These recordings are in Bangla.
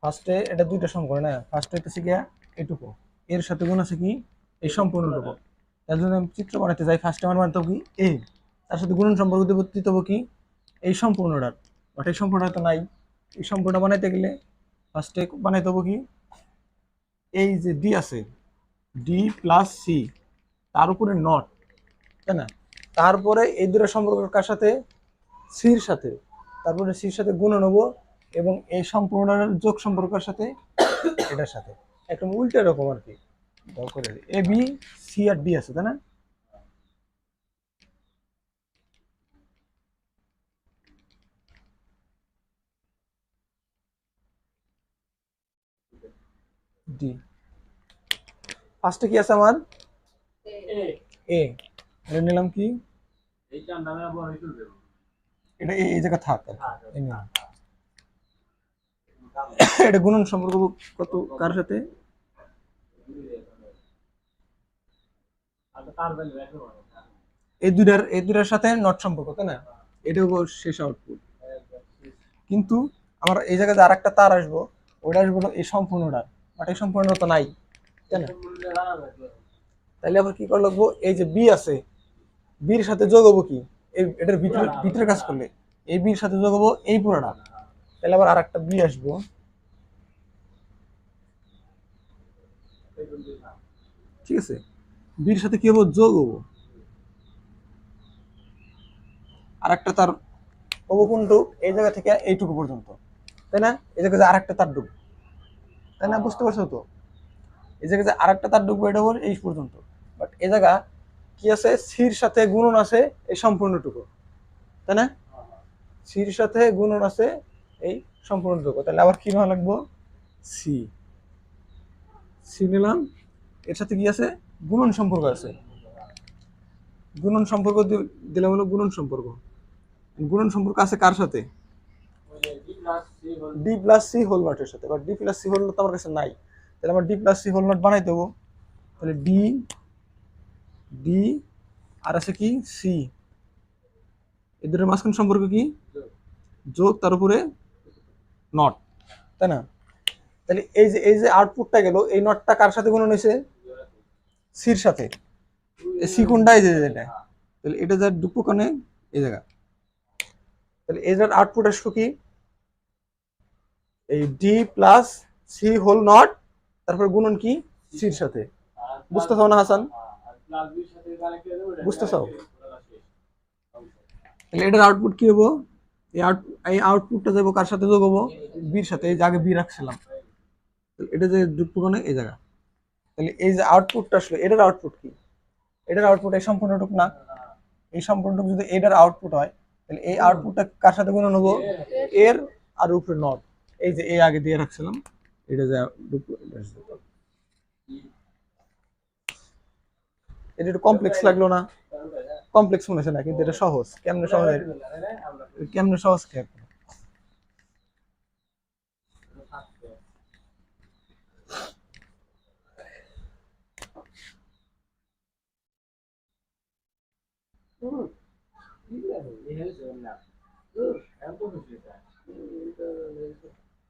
ফার্স্টে এটা দুইটা সমকরণ না, ফার্স্ট হইতেছে কি এটুকু, এর সাথে গুণ আছে কি এই সম্পূর্ণটুকু। তার জন্য আমি চিত্র বানাতে যাই, ফার্স্টে আমার বানাতে হবে কি এ, তার সাথে গুণন সম্পর্ক দিতে হবে কি এই সম্পূর্ণটার, বাট এই সম্পূর্ণটা তো নাই। এই সম্পূর্ণ বানাইতে গেলে ফার্স্টে বানাইতে হবে কি এই যে ডি আছে, ডি প্লাস সি, তার উপরে নট, তাই না? তারপরে এই দুটো সম্পর্ক কার সাথে, সির সাথে, তারপরে সির সাথে গুণ নেব এবং এই সম্পূর্ণ যোগ সম্পর্কের সাথে এটার সাথে, একদম উল্টো রকম আর কি। এ বি সি আর ডি আছে, তাই না? ডি ফার্স্টে কি আছে আমার এ, এটা নিলাম কি এটা এই জায়গা থাক এটা গুণন সম্পর্ক কত কার সাথে, এই দুটার সাথে নট সম্পর্ক, তাই না? এটা শেষ আউটপুট। কিন্তু আমার এই জায়গায় আর একটা তার আসবো, ওটা আসবো এই সম্পূর্ণটা, বাট এই সম্পূর্ণ তো নাই, তাই না? তাইলে আবার কি করে লাগবো, এই যে বি আছে, বির সাথে যোগ হবো কি এটার ভিতরে ভিতরে কাজ করলে এই বির সাথে যোগ হবো এই পুরোটা, তাহলে আবার আর একটা বি আসবো, ঠিক আছে? বির সাথে কি হবো, যোগ হবো আর একটা তার হবো কোনটুকু এই জায়গা থেকে এইটুকু পর্যন্ত, তাই না? এই জায়গায় আর একটা তার ঢুকবো, তাই না? বুঝতে পারছো তো? এই জায়গায় আর একটা তার ঢুকবো, এটা হবো এই পর্যন্ত, বাট এই জায়গা কি আছে, সির সাথে গুণন আছে এই সম্পূর্ণটুকু, তাই না? সির সাথে গুণন আছে এই সম্পূর্ণটুকু, তাহলে আবার কি নেওয়া লাগবো, সি, সি নিলাম, এর সাথে কি আছে, গুণন সম্পর্ক আছে, গুণন সম্পর্ক দিলাম হলো গুণন সম্পর্ক। গুণন সম্পর্ক আছে কার সাথে, ডি প্লাস সি হোল নটের সাথে, but D plus C whole not আমার কাছে নাই, তাহলে আমার D plus C whole not বানাই দেবো। তাহলে ডি, ডি আর আছে কি সি, এদের মাঝখানে সম্পর্ক কি যোগ, তার উপরে নট, তাই না? তাহলে এই যে আউটপুটটা গেল, এই নটটা কার সাথে গুণন হয়েছে, সির সাথে, সি কোনটা এই যে এটা, তাহলে এটা যা ঢুকবো কানে এই জায়গা, তাহলে এই যার আউটপুট আসলো কি এই D plus C whole not, তারপর গুণন কি সির সাথে। বুঝতেছো না হাসান, বুঝতেছো? তাহলে এটার আউটপুট কি হবো, এই আউটপুটটা যাবো কার সাথে যোগ হবো, বির সাথে, এই যে আগে বি রাখছিলাম, এটা যে ঢুকবো কানে এই জায়গা, তাহলে এই যে আউটপুটটা আসলো এটার আউটপুট কি, এটার আউটপুট এই সম্পূর্ণটুক না, এই সম্পূর্ণটুক যদি এটার আউটপুট হয়, তাহলে এই আউটপুটটা কার সাথে গুণন হবো, এর আর উপরে নট, এই যে এ আগে দিয়ে রাখছিলাম, এটা যে এটা একটু কমপ্লেক্স লাগলো না, কমপ্লেক্স মনে হচ্ছে না, কিন্তু এটা সহজ, কেমনে সহজ, কেমনে সহজ খেয়ে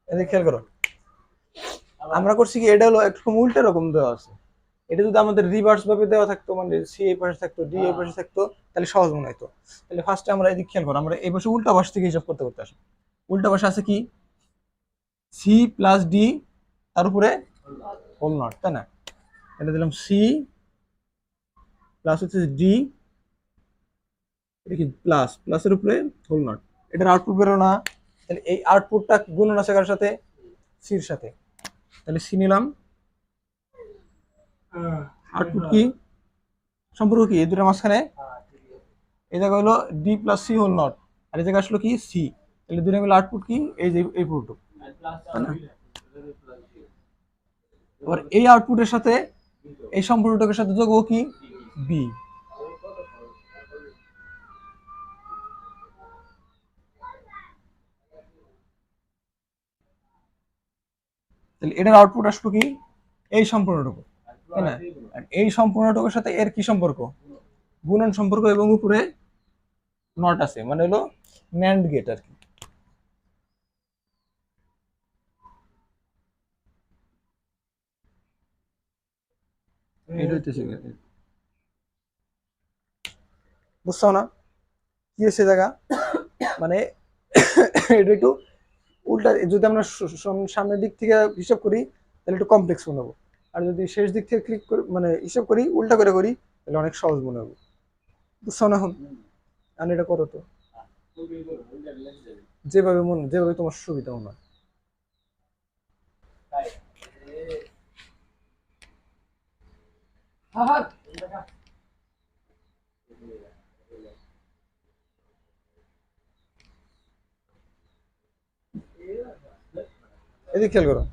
এদিকে খেয়াল করো, আমরা করছি কি এটা হলো একটু উল্টা রকম দেওয়া আছে, এটা যদি আমাদের রিভার্স ভাবে দেওয়া থাকতো, মানে সি এই পাশে থাকতো ডি এই পাশে থাকতো, তাহলে সহজ মনে হতো। তাহলে ফার্স্টে আমরা এদিকে খেয়াল করো, আমরা এই পাশে উল্টা পাশ থেকে হিসাব করতে করতে আসি, উল্টা পাশে আছে কি সি প্লাস ডি, তার উপরে হোল নট, তাই না? এটা দিলাম সি প্লাস হচ্ছে ডি, এটা কি প্লাস, প্লাসের উপরে হোল নট, এটার আউটপুট বেরো না, তাহলে এই আউটপুটটা গুণন আছে কার সাথে, সির সাথে, তাহলে সি নিলাম, আউটপুট কি সম্পর্ক কি এই দুটোর মাঝখানে, এই জায়গা হলো D plus C whole not, আর এই জায়গা আসলো কি সি, তাহলে দুটো মিলে আউটপুট কি এই যে এই পুরোটুক, তাই না? এবার এই আউটপুটের সাথে এই সম্পূর্ণটার সাথে যোগ কি বি, তাহলে এটার আউটপুট আসবে কি এই সম্পূর্ণটুকু, তাই না? আর এই সম্পূর্ণটুকুর সাথে এর কি সম্পর্ক, গুণন সম্পর্ক, এবং উপরে নট আছে, মানে হলো ন্যান্ড গেট আর কি। এটা হইতেছে বুঝছো না কি হয়েছে জায়গা মানে এটা একটু উল্টা যদি আমরা সামনের দিক থেকে হিসাব করি তাহলে একটু কমপ্লেক্স মনে হবো আর যদি শেষ দিক থেকে ক্লিক করে মানে হিসাব করি উল্টা করে করি তাহলে অনেক সহজ মনে হবো বুঝছো না এখন আমি এটা করো তো যেভাবে তোমার সুবিধা মনে হয় এদিকে খেয়াল করো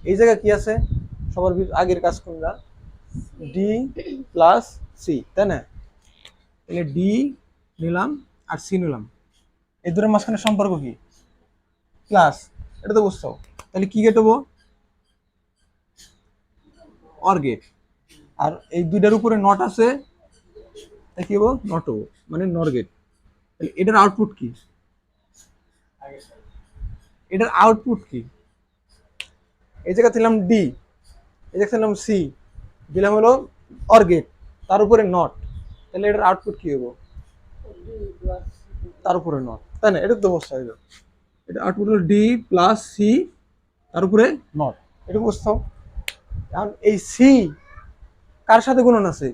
এই জায়গায় কি আছে সবার আগের কাজ কোনটা ডি প্লাস সি তাই না তাহলে ডি নিলাম আর সি নিলাম এই দুটোর মাঝখানে সম্পর্ক কি প্লাস এটা তো বুঝছো তাহলে কি গেট হবো অর গেট আর এই দুইটার উপরে নট আছে তাই কি হবো নট হবো মানে নর গেট তাহলে এটার আউটপুট কি এটার আউটপুট কি এই জায়গা দিলাম ডি এই জায়গা দিলাম সি দিলাম হলো অর গেট তার উপরে নট তাহলে এটার আউটপুট কি হবো তার উপরে নট তাই না এটা তো অবস্থা হইলো এটা আউটপুট হলো ডি প্লাস সি তার উপরে নট এটা বুঝছো এখন এই সি কার সাথে গুণন আছে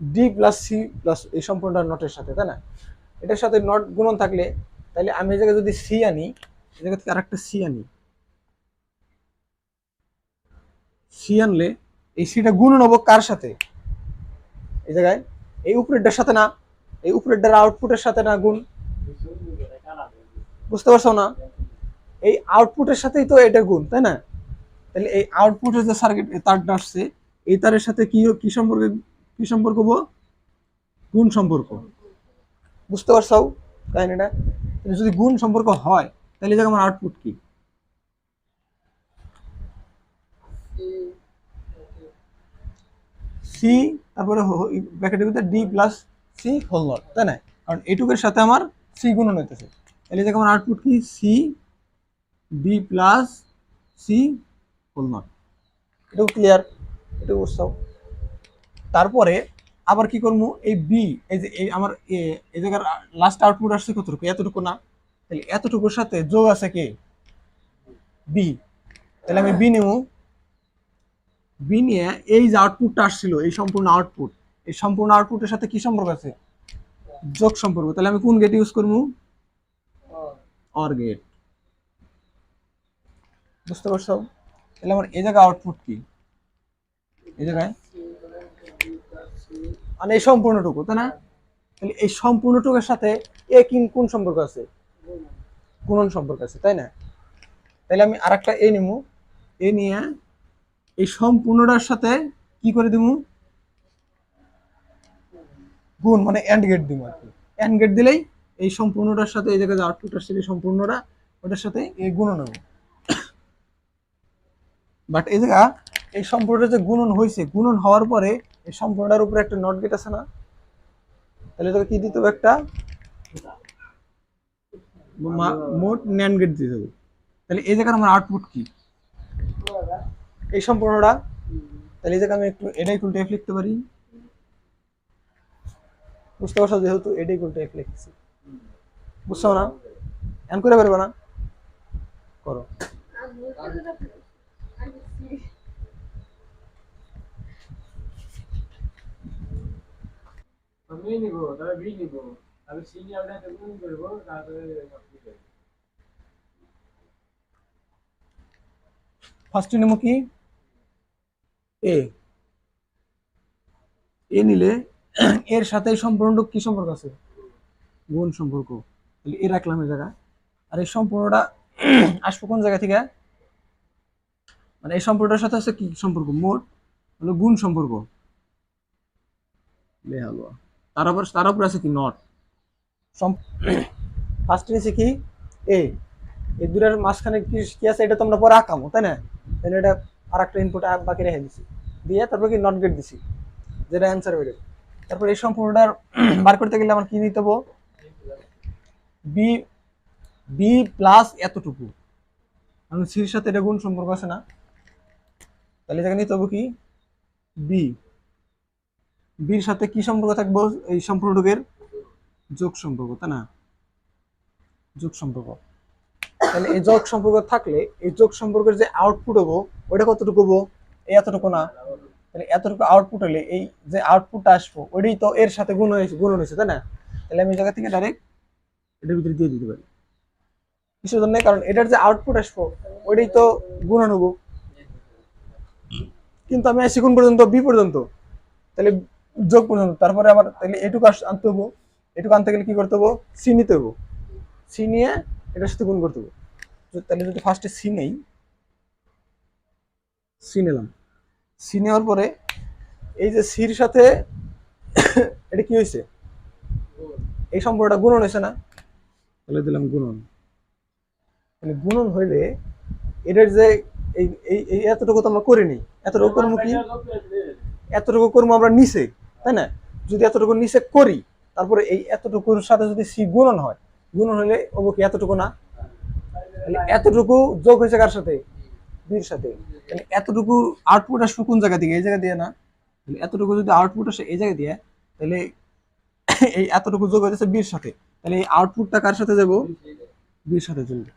ডি প্লাস সি প্লাস এই সম্পূর্ণটা নটের সাথে তাই না এটার সাথে নট গুণন থাকলে তাহলে আমি এই জায়গায় যদি সি আনি এই জায়গা থেকে আরেকটা সি আনি সি আনলে এই সিটা গুণন হবো কার সাথে এই জায়গায় এই উপরেরটার সাথে না এই উপরেরটার আউটপুটের সাথে না গুণ বুঝতে পারছো না এই আউটপুটের সাথেই তো এটা গুণ তাই না তাহলে এই আউটপুটের যে সার্কিট তারটা আসছে এই তারের সাথে কি সম্পর্ক হবো গুণ সম্পর্ক বুঝতে পারছো কাহিনীটা যদি গুণ সম্পর্ক হয় তাহলে এই জায়গায় আমার আউটপুট কি সি তারপরে ব্র্যাকেটের ভিতরে D plus C whole not তাই না কারণ এইটুকের সাথে আমার সি গুণন হইতেছে তাহলে এই জায়গায় আমার আউটপুট কি C D plus C whole not এটাও ক্লিয়ার এটাও বুঝছাও তারপরে আবার কি করবো এই বি এই যে এই আমার এই জায়গার লাস্ট আউটপুট আসছে কতটুকু এতটুকু না তাহলে এতটুকুর সাথে যোগ আছে কে বি তাহলে আমি বি নেব বি নিয়ে এই যে আউটপুটটা আসছিল এই সম্পূর্ণ আউটপুটের সাথে কি সম্পর্ক আছে যোগ সম্পর্ক তাহলে আমি কোন গেট ইউজ করবো অর গেট বুঝতে পারছো তাহলে আমার এই জায়গায় আউটপুট কি এই জায়গায় মানে এই সম্পূর্ণটুকু তাই না তাহলে এই সম্পূর্ণটুকুর সাথে এ কোন সম্পর্ক আছে গুণন সম্পর্ক আছে তাই না তাহলে আমি আরেকটা এ নিব এ নিয়ে এই সম্পূর্ণটার সাথে কি করে দিব গুণ মানে এন্ড গেট দিব আর কি এন্ড গেট দিলেই এই সম্পূর্ণটার সাথে এই জায়গায় আউটপুট আসছে এই সম্পূর্ণটা ওটার সাথে এই গুণন হবে বাট এই জায়গা এই সম্পূর্ণটা যে গুণন হয়েছে গুণন হওয়ার পরে এই সম্পূর্ণটার উপরে একটা নট গেট আছে না তাহলে তোকে কি দিতে হবে একটা মোট ন্যান্ড গেট দিতে হবে তাহলে এই জায়গার আমার আউটপুট কি এই সম্পূর্ণটা তাহলে এই জায়গায় আমি একটু এটা ইকুয়াল টু এফ লিখতে পারি বুঝতে পারছো যেহেতু এটা ইকুয়াল টু এফ লিখছি বুঝছো না এমন করে পারবে না করো আমি নিব তবে বি নিব আমি সি নিয়ে আপনাকে গুণ করব তারপরে ফার্স্ট নেব কি এ এ নিলে এর সাথে সম্পূর্ণ কি সম্পর্ক আছে গুণ সম্পর্ক তাহলে এ রাখলাম এই জায়গা আর এই সম্পূর্ণটা আসবো কোন জায়গা থেকে মানে এই সম্পর্কটার সাথে আছে কি সম্পর্ক মোট হলো গুণ সম্পর্ক তার উপর আছে কি নট ফার্স্ট নিচে কি এ এই দুটার মাঝখানে কি আছে এটা তো আমরা পরে আঁকামো তাই না তাহলে এটা আর একটা ইনপুট বাকি রেখে দিছি দিয়ে তারপর কি নট গেট দিছি যেটা অ্যান্সার বেরো তারপর এই সম্পূর্ণটার বার করতে গেলে আমার কি নিতে হবে বি বি প্লাস এতটুকু কারণ সির সাথে এটা গুণ সম্পর্ক আছে না তাহলে এখানে নিতে হবে কি বি, বির সাথে কি সম্পর্ক থাকবো, এই সম্পর্কের যোগ সম্পর্ক, তাই না, যোগ সম্পর্ক। তাহলে এই যোগ সম্পর্ক থাকলে এই যোগ সম্পর্কের যে আউটপুট হবো ওইটা কতটুকু হবো, এই এতটুকু না, তাহলে এতটুকু আউটপুট হলে এই যে আউটপুটটা আসবো ওইটাই তো এর সাথে গুণন হয়েছে, তাই না। তাহলে আমি এই জায়গা থেকে ডাইরেক্ট এটার ভিতরে দিয়ে দিতে পারি। কিসের জন্য, কারণ এটার যে আউটপুট আসবো ওইটাই তো গুণন হবো, কিন্তু আমি আসি কোন পর্যন্ত, বি পর্যন্ত, তাহলে যোগ পর্যন্ত, তারপরে আবার তাহলে এটুকু আনতে হবো, এটুকু আনতে গেলে কি করতে হবো, সি নিতে হবো, সি নিয়ে এটার সাথে গুণ করতে হবো। তাহলে যদি ফার্স্টে সি নেই, সি নিলাম, সি নেওয়ার পরে এই যে সির সাথে এটা কি হয়েছে, এই সম্পর্কটা গুণন হয়েছে না, তাহলে দিলাম গুণন। মানে গুণন হইলে এটার যে এই এই এই এতটুকু তো আমরা করিনি, এতটুকু করবো কি, এতটুকু করবো আমরা নিচে, তাই না। যদি এতটুকু নিচে করি তারপরে এই এতটুকুর সাথে যদি সি গুণন হয়, গুণন হলে ওবো কি এতটুকু না, তাহলে এতটুকু যোগ হয়েছে কার সাথে, বির সাথে। তাহলে এতটুকু আউটপুট আসবে কোন জায়গা থেকে, এই জায়গা দিয়ে না, তাহলে এতটুকু যদি আউটপুট আসে এই জায়গা দিয়ে, তাহলে এই এতটুকু যোগ হয়েছে বির সাথে, তাহলে এই আউটপুটটা কার সাথে যাবো, বির সাথে চলবে,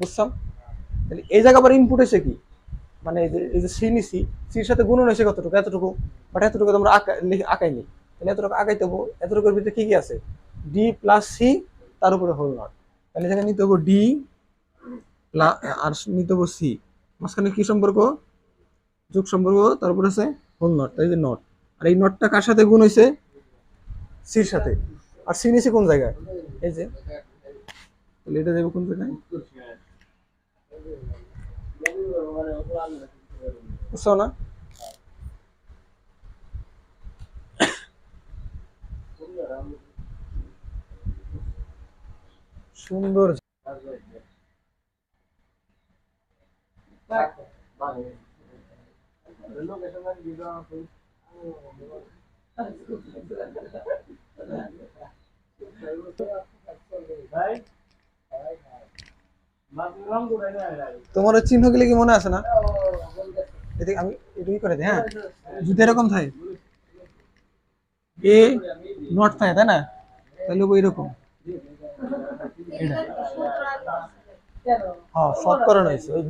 বুঝছাম। তাহলে এই জায়গা আবার ইনপুট এসে কি, মানে এই যে সি নিছি, সির সাথে গুণন হয়েছে কতটুকু, এতটুকু, বাট এতটুকু আমরা আঁকাইনি, তাহলে এতটুকু আঁকাইতে হবো, এতটুকুর ভিতরে কি কি আছে, ডি প্লাস সি, তার উপরে হোল নট, তাহলে এখানে নিতে হবো ডি আর নিতে হবো সি, মাঝখানে কি সম্পর্ক, যোগ সম্পর্ক, তারপর আছে হোল নট, তাই যে নট, আর এই নটটা কার সাথে গুণ হয়েছে, সির সাথে, আর সি নিছি কোন জায়গায়, এই যে, তাহলে এটা দেবো কোন জায়গায়, বুঝছো না। সুন্দর, তোমার ওই চিহ্নগুলি কি মনে আছে না, এদিকে আমি এটুকুই করে দিই, হ্যাঁ, যদি এরকম থাকে এ নট থাকে, তাই না, তাহলে এরকম এটা, হ্যাঁ সব করানো হয়েছে ওই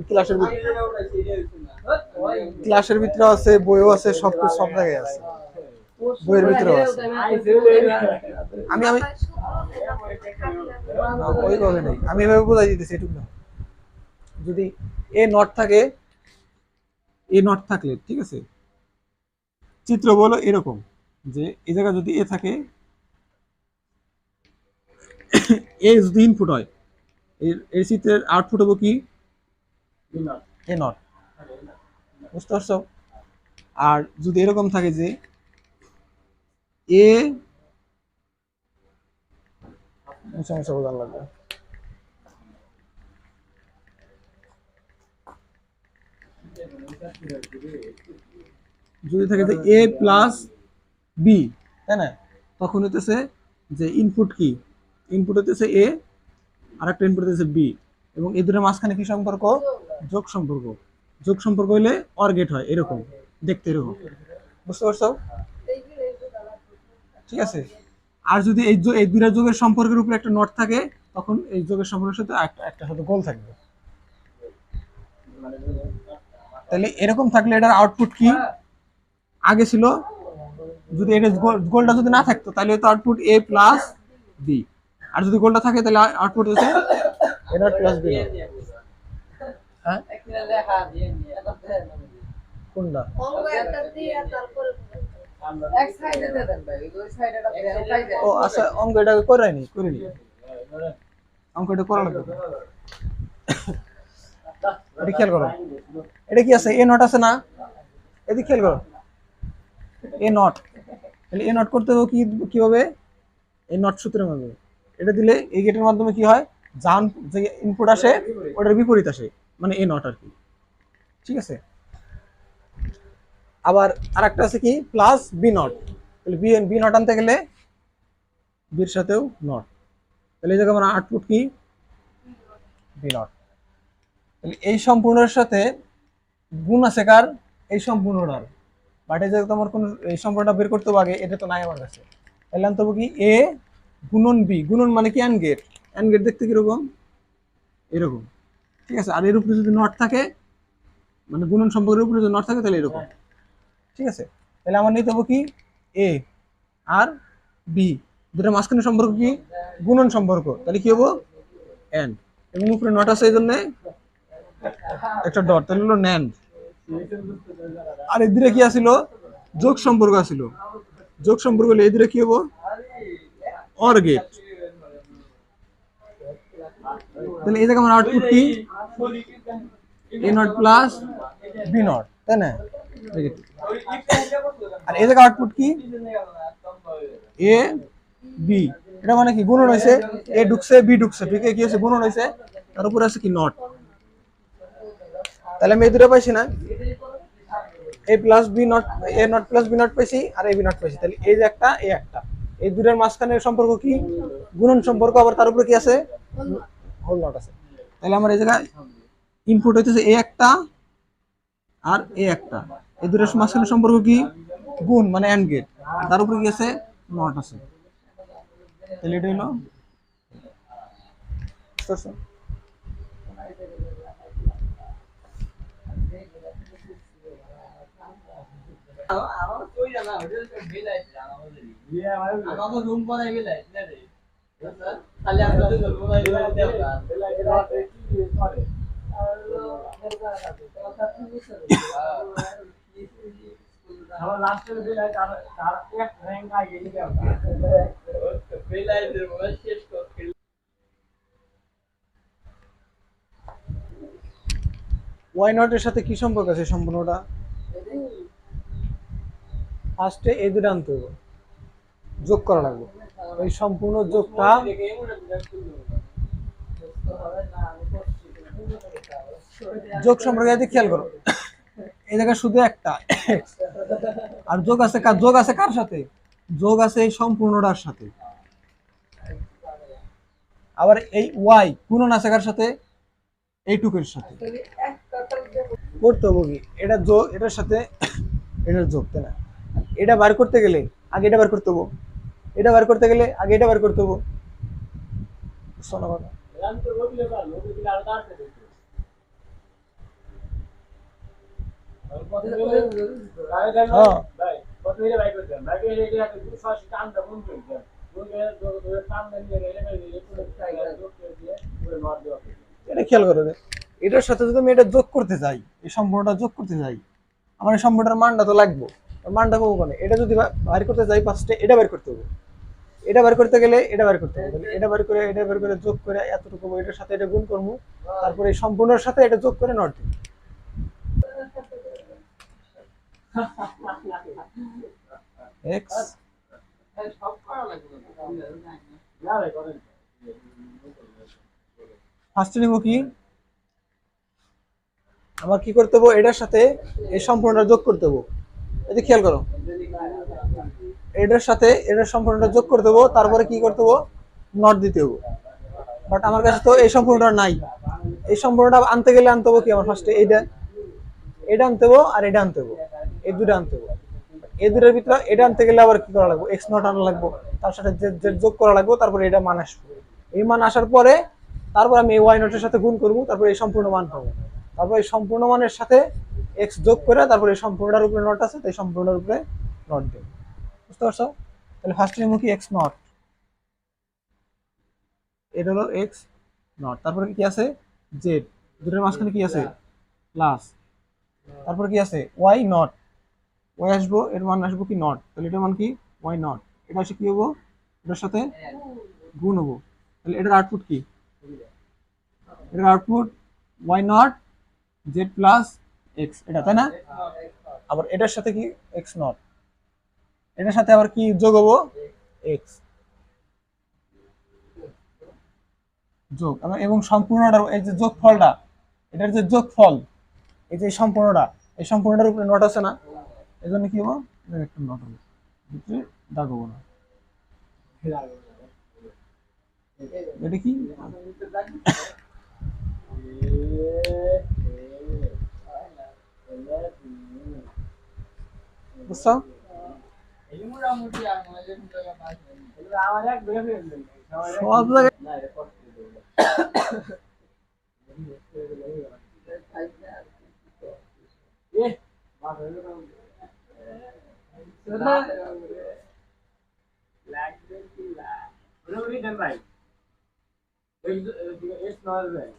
ক্লাসের ভিতরে আছে, বইও আছে, সব সব জায়গায় আছে, বইয়ের ভিতরেও আছে। আমি আমি ওইভাবে নেই, আমি এভাবে বোঝাই দিতেছি এটুকু না। যদি এ নট থাকে, এ নট থাকলে ঠিক আছে, চিত্র বলো এরকম যে এই জায়গায় যদি এ থাকে, এ যদি ইনপুট হয়, এই চিত্রের আউটপুট হবো কি, এ নট, বুঝতে পারছো। আর যদি এরকম থাকে যে এ সমস্যা বোঝানো লাগবে, যদি থাকে যে এ প্লাস বি, তাই না, তখন হইতেছে যে ইনপুট কি, ইনপুট হইতেছে এ, আর একটা ইনপুট হইতেছে বি, এবং এই দুটোর মাঝখানে কি সম্পর্ক, যোগ সম্পর্ক, যোগ সম্পর্ক হইলে অর গেট হয় এরকম, দেখতে এরকম, বুঝতে পারছো, ঠিক আছে। আর যদি এই দুইটা যোগের সম্পর্কের উপরে একটা নট থাকে, তখন এই যোগের সম্পর্কের সাথে একটা সাথে গোল থাকবে, তাহলে এরকম থাকলে এটার আউটপুট কি, আগে ছিল, যদি এটা গোলটা যদি না থাকতো তাহলে তো আউটপুট এ প্লাস বি, আর যদি গোলটা থাকে তাহলে আউটপুট হচ্ছে এ নট প্লাস বি নট। হ্যাঁ কোনটা, ও আচ্ছা, অঙ্ক এটা করিনি, অঙ্ক এটা করা লাগবে, এটা খেয়াল করো, এটা কি আছে, এ নট আছে না, এদিকে খেয়াল করো, এ নট, তাহলে এ নট করতে হবে কি, কিভাবে, এই নট সূত্রের মাধ্যমে, এটা দিলে এই গেটের মাধ্যমে কি হয়, জান যে ইনপুট আসে ওটার বিপরীত আসে, মানে এ নট আর কি, ঠিক আছে। আবার আরেকটা আছে কি প্লাস বি নট, তাহলে বি নট আনতে গেলে বির সাথেও নট, তাহলে এই জায়গায় আমার আউটপুট কি, বি নট। তাহলে এই সম্পূর্ণের সাথে গুণ আছে কার, এই সম্পূর্ণটার, বাট এই যে তোমার কোন এই সম্পূর্ণটা বের করতে হবে আগে, এটা তো নাই আমার কাছে। তাহলে আনতে হবে কি এ গুণন বি, গুণন মানে কি অ্যান্ড গেট, অ্যান্ড গেট দেখতে কিরকম এরকম, ঠিক আছে। আর এর উপরে যদি নট থাকে, মানে গুণন সম্পর্কের উপরে যদি নট থাকে তাহলে এরকম, ঠিক আছে। তাহলে আমার নিতে হবে কি এ আর বি, দুটার মাঝখানে সম্পর্ক কি গুণন সম্পর্ক, তাহলে কি হবো এন্ড, এবং উপরে নট আছে এই জন্য একটা ডট, তাহলে হলো ন্যান্ড। আর এদিকে কি আছিল, যোগ সম্পর্ক আছিল, যোগ সম্পর্ক হলে এদিকে কি হবো অর গেট। তাহলে এই জায়গায় আমার আউটপুট কি এ নট প্লাস বি নট, তাই না? আর এই জায়গায় আউটপুট কি এ বি, এটা মানে কি গুণন হয়েছে, এ ঢুকছে বি ঢুকছে, ঠিক কি হয়েছে গুণন হয়েছে, তার উপরে আছে কি নট। তাহলে আমি এই দুটো পাইছি না, A plus B not, A not plus B not পাইছি আর এ বি নট পাইছি, তাহলে এই যে একটা এ একটা, এই দুটোর মাঝখানের সম্পর্ক কি গুণন সম্পর্ক, আবার তার উপরে কি আছে হোল নট আছে। তাহলে আমার এই জায়গায় ইনপুট হইতেছে এ একটা আর এ একটা, এই দুটোর মাঝখানের সম্পর্ক কি গুণ মানে এন্ড গেট, তার উপরে কি আছে নট আছে। তাহলে এটা হলো আমার লাস্টের বেলায় তার তার এক র্যাঙ্ক আগে গেল ওয়াই নট এর সাথে কি সম্পর্ক আছে সম্পূর্ণটা, ফার্স্টে এই দুটো আনতে হবে, যোগ করা লাগবে, ওই সম্পূর্ণ যোগটা যোগ সম্পর্কে যদি খেয়াল করো, এই জায়গায় শুধু একটা আর যোগ আছে কার, যোগ আছে কার সাথে, যোগ আছে এই সম্পূর্ণটার সাথে। আবার এই ওয়াই গুণন আছে কার সাথে, এইটুকের সাথে। করতে হবে কি এটা যোগ, এটার সাথে এটার যোগ, তাই না? এটা বার করতে গেলে আগে এটা বার করতে হবো, এটা বার করতে গেলে আগে এটা বার করতে হবো, শোনা কথা। এটা খেয়াল করো যে এটার সাথে যদি আমি এটা যোগ করতে যাই, এই সম্পূর্ণটা যোগ করতে যাই, আমার এই সম্পূর্ণটার মানটা তো লাগবে, মানটা পাবো মানে এটা যদি বাইর করতে যাই ফার্স্টে এটা বের করতে হবে, এটা বের করতে গেলে এটা বের করতে হবে, এটা বের করে এটা বের করে যোগ করে এতটুকু এটার সাথে এটা গুণ করবো, তারপরে এই সম্পূর্ণের সাথে এটা যোগ করে নট দিব। এক্স ফার্স্টে নিব কি আমার কি করতে হবে, এটার সাথে এই সম্পূর্ণটা যোগ করতে হবে, এই খেয়াল করো এটার সাথে এটার সম্পূর্ণটা যোগ করতে হবে, তারপরে কি করতে হবে নট দিতে হবে। বাট আমার কাছে তো এই সম্পূর্ণটা নাই, এই সম্পূর্ণটা আনতে গেলে আনতে হবে কি আমার ফার্স্টে এইটা, এটা আনতে হবে আর এটা আনতে হবে, এই দুটো আনতে হবে। এই দুটোর ভিতরে এটা আনতে গেলে আবার কি করা লাগবে, এক্স নট আনা লাগবে, তার সাথে জেড যোগ করা লাগবে, তারপরে এটা মান আসবে। এই মান আসার পরে তারপর আমি এই ওয়াই নটের সাথে গুণ করবো, তারপরে এই সম্পূর্ণ মান পাবো, তারপর এই সম্পূর্ণ মানের সাথে এক্স যোগ করে তারপরে এই সম্পূর্ণটার উপরে নট আছে, তাই সম্পূর্ণটার উপরে নট দেব, বুঝতে পারছো? তাহলে ফার্স্টে নিব কি এক্স নট, এটা হলো এক্স নট, তারপরে কি আছে জেড, দুটোর মাঝখানে কি আছে প্লাস, তারপরে কি আছে ওয়াই নট, ওয়াই আসবো এর মান আসবো কি নট, তাহলে এটার মান কি ওয়াই নট, এটা এসে কি হবো এটার সাথে গুণ হবো, তাহলে এটার আউটপুট কি, এটার output Y not Z plus X, এটা তাই না? আবার এটার সাথে কি এক্স নট, এটার সাথে আবার কি যোগ হবো এক্স যোগ, এবং সম্পূর্ণটা এই যে যোগ ফলটা, এটার যে যোগ ফল এই যে সম্পূর্ণটা, এই সম্পূর্ণটার উপরে নট আছে না, এই জন্য কি হবো একটু নট হবো, দাগ হবো না, এটা কি বুঝছো? এই মোটামুটি আর মনে হয় যে আমার এক বের হয়ে গেল সব জায়গায় না এটা কষ্ট এ বাস হলো না লাগবে কি লা ওরে দেন ভাই এস নয় ভাই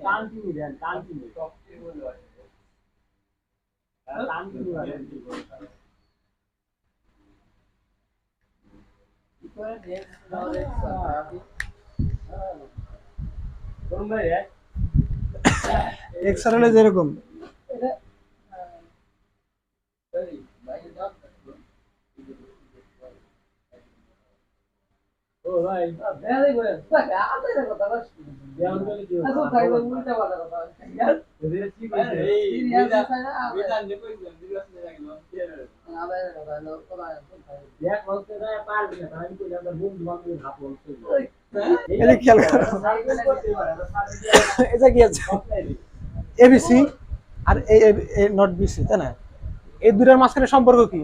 টান কি দেন টান কি সবচেয়ে বলো টান কি দেন করে দেন নলে কোন ভাই এক্সার হলে যেরকম ও ভাই ভেরি গুড টাকা আদের কথা বল দেওয়ান বলে কি আসো ভাই উল্টা বলা কথা ইয়ার এদের কি কইছে এই বিধান যে কইছে দিবস নে লাগলো আবার কথা হলো কথা এক বলতে যায় পারবি না আমি কইলাম তো বন্ধু বান্ধব ভাব বলছে এটা খেয়াল করো এটা কি আছে এবিসি আর এ নট বিসি, তাই না? এই দুটার মাঝখানে সম্পর্ক কি?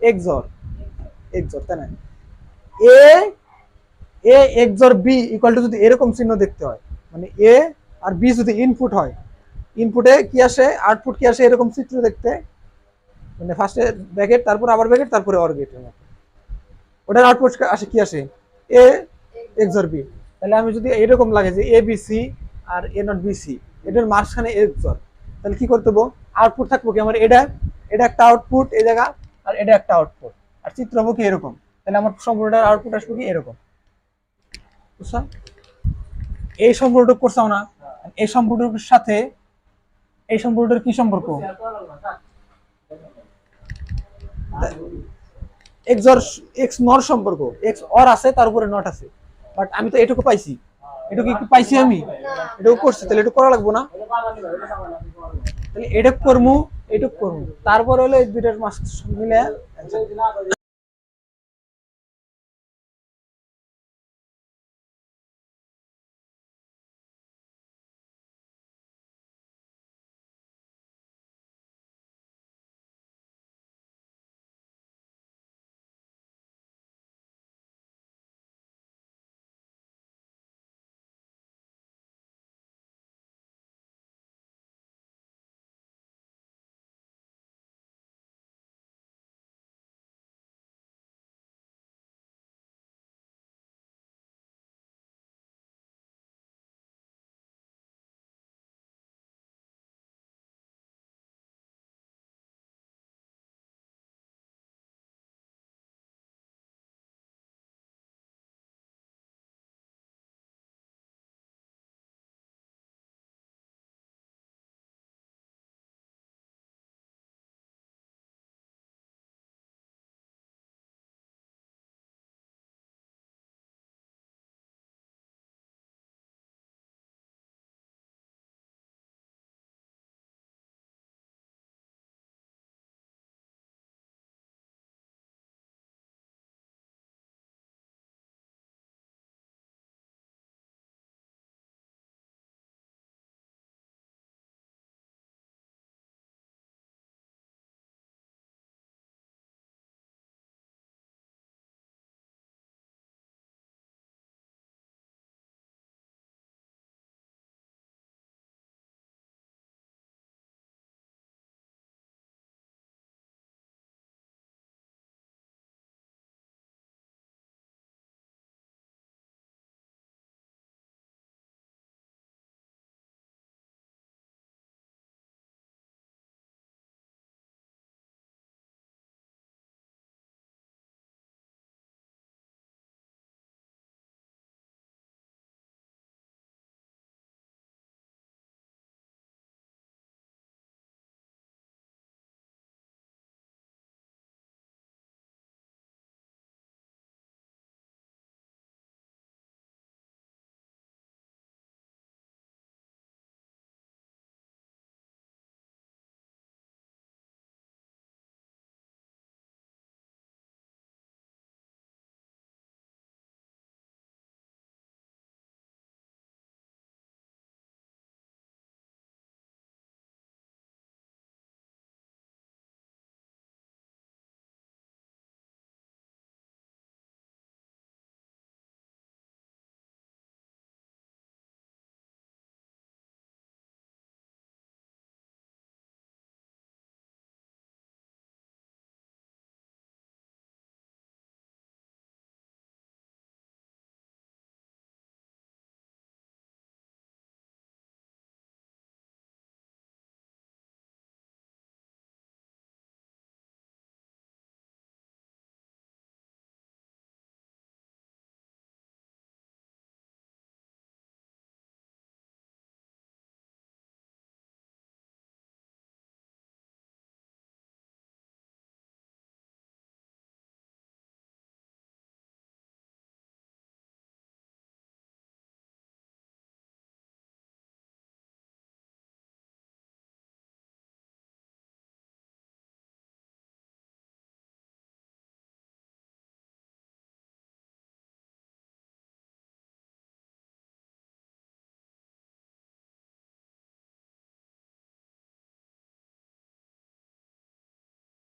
এক্সর, এক্সর, তাই না? এ এ এক্সর বি ইকুয়াল টু যদি এরকম চিহ্ন দেখতে হয়, মানে এ আর বি যদি ইনপুট হয়, ইনপুটে কি আসে আউটপুট কি আসে এরকম চিত্র দেখতে, মানে ফার্স্টে ব্র্যাকেট তারপর আবার ব্র্যাকেট তারপরে অর গেটের মতো, ওটার আউটপুট আসে কি আসে এ এক্সর বি। তাহলে আমি যদি এরকম লাগে যে এ বি সি আর এ নট বি সি, এটার মাঝখানে এক্সর, তাহলে কি করতে হবে? আউটপুট থাকবো কি আমার এটা, এটা একটা আউটপুট এই জায়গা, আর এটা একটা আউটপুট, আর চিত্র হবো কি এরকম। তাহলে আমার সম্পূর্ণটার আউটপুট আসবে কি এরকম, বুঝছো? এই সম্পর্কটা করছাও না, এই সম্পর্কের সাথে এই সম্পর্কটার কি সম্পর্ক? এক্স অর এক্স নর সম্পর্ক, এক্স অর আছে তার উপরে নট আছে, বাট আমি তো এটুকু পাইছি, এটুকু কি পাইছি আমি, এটুকু করছি, তাহলে এটুকু করা লাগবো না? তাহলে এটুকু করমু, এটুকু করমু, তারপর হলো এই দুইটার মাস মিলে